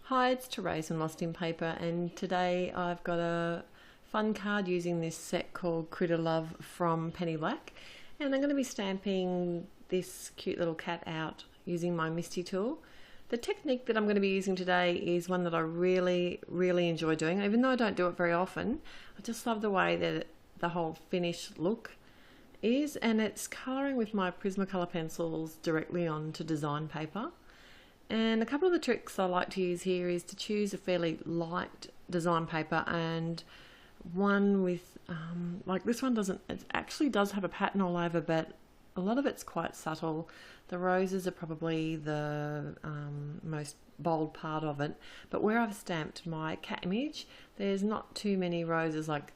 Hi, it's Therese from Lostinpaper, and today I've got a fun card using this set called Critter Love from Penny Black, and I'm going to be stamping this cute little cat out using my Misty tool. The technique that I'm going to be using today is one that I really enjoy doing, even though I don't do it very often. I just love the way that the whole finished look is, and it's colouring with my Prismacolor pencils directly onto design paper. And a couple of the tricks I like to use here is to choose a fairly light design paper, and one with like this one doesn't, it actually does have a pattern all over, but a lot of it's quite subtle. The roses are probably the most bold part of it, but where I've stamped my cat image, there's not too many roses, like,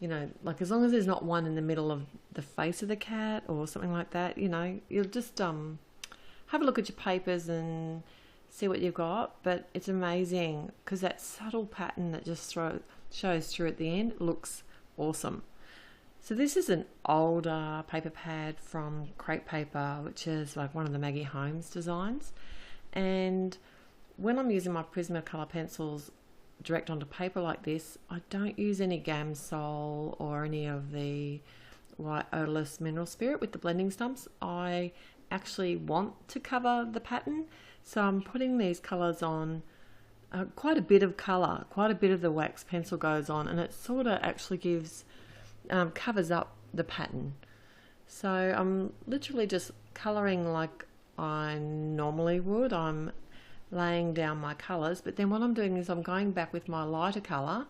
you know, like as long as there's not one in the middle of the face of the cat or something like that, you know, you'll just have a look at your papers and see what you've got. But it's amazing because that subtle pattern that just shows through at the end looks awesome. So this is an older paper pad from Crepe Paper, which is like one of the Maggie Holmes designs. And when I'm using my Prismacolor pencils direct onto paper like this, I don't use any Gamsol or any of the white odorless mineral spirit with the blending stumps. I actually want to cover the pattern, so I'm putting these colours on, quite a bit of colour, quite a bit of the wax pencil goes on, and it sort of actually gives covers up the pattern. So I'm literally just colouring like I normally would. I'm laying down my colours, but then what I'm doing is I'm going back with my lighter colour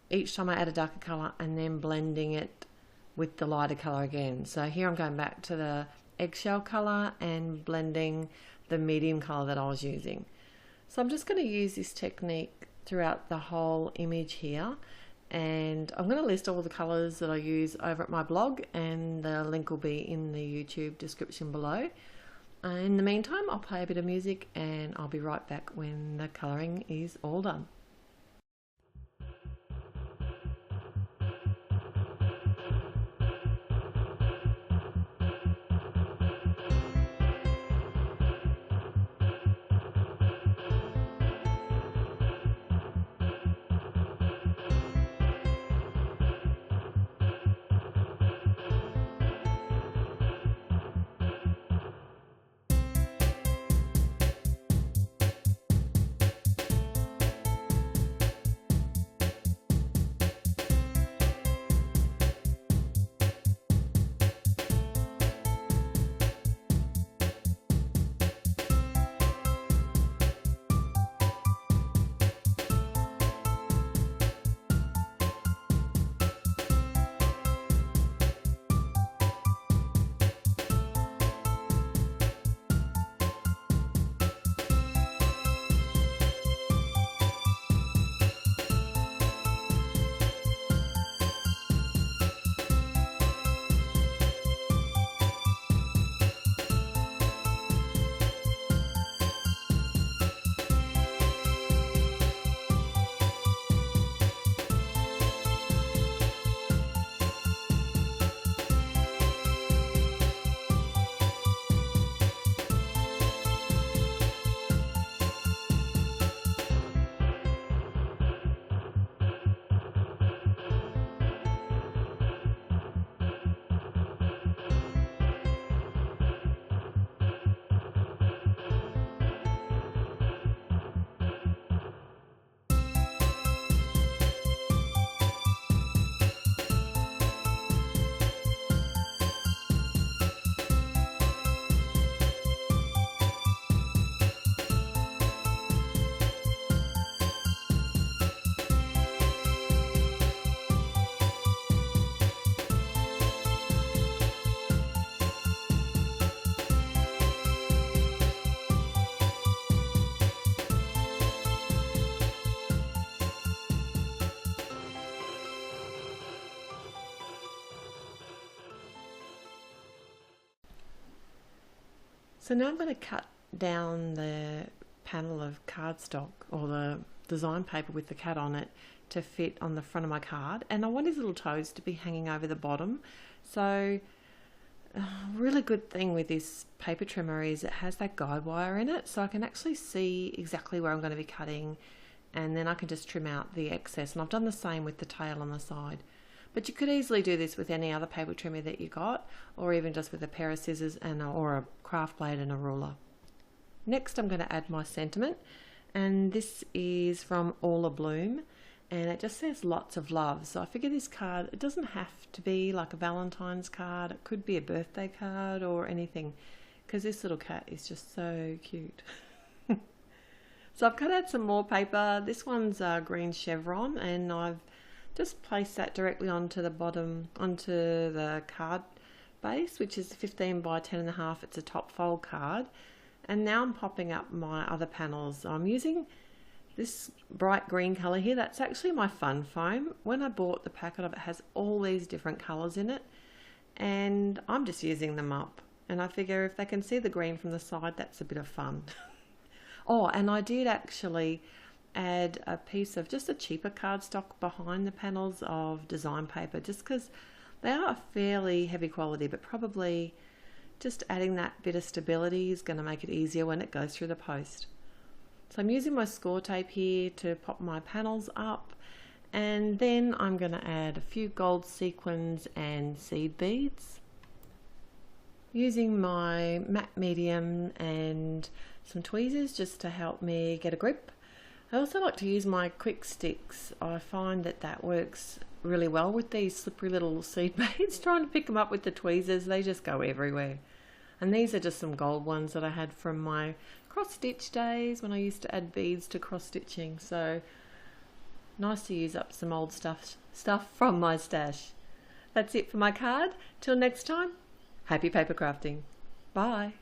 each time I add a darker colour and then blending it with the lighter colour again. So here I'm going back to the eggshell colour and blending the medium colour that I was using. So I'm just going to use this technique throughout the whole image here, and I'm going to list all the colours that I use over at my blog, and the link will be in the YouTube description below. In the meantime, I'll play a bit of music and I'll be right back when the colouring is all done. So now I'm going to cut down the panel of cardstock, or the design paper with the cat on it, to fit on the front of my card, and I want his little toes to be hanging over the bottom. So really good thing with this paper trimmer is it has that guide wire in it, so I can actually see exactly where I'm going to be cutting, and then I can just trim out the excess. And I've done the same with the tail on the side. But you could easily do this with any other paper trimmer that you got, or even just with a pair of scissors or a craft blade and a ruler. Next I'm going to add my sentiment, and this is from All A Bloom, and it just says lots of love. So I figure this card, it doesn't have to be like a Valentine's card, it could be a birthday card or anything, because this little cat is just so cute. So I've cut out some more paper. This one's green chevron, and I've just placed that directly onto the bottom, onto the card base, which is 15 by 10.5. It's a top fold card. And now I'm popping up my other panels. I'm using this bright green colour here. That's actually my fun foam. When I bought the packet of it, has all these different colours in it, and I'm just using them up. And I figure if they can see the green from the side, that's a bit of fun. Oh, and I did actually add a piece of just a cheaper cardstock behind the panels of design paper, just because they are fairly heavy quality, but probably just adding that bit of stability is going to make it easier when it goes through the post. So I'm using my score tape here to pop my panels up, and then I'm going to add a few gold sequins and seed beads. Using my matte medium and some tweezers just to help me get a grip. I also like to use my quick sticks. I find that that works really well with these slippery little seed beads. Trying to pick them up with the tweezers, they just go everywhere. And these are just some gold ones that I had from my cross stitch days when I used to add beads to cross stitching. So nice to use up some old stuff from my stash. That's it for my card. Till next time, happy paper crafting. Bye.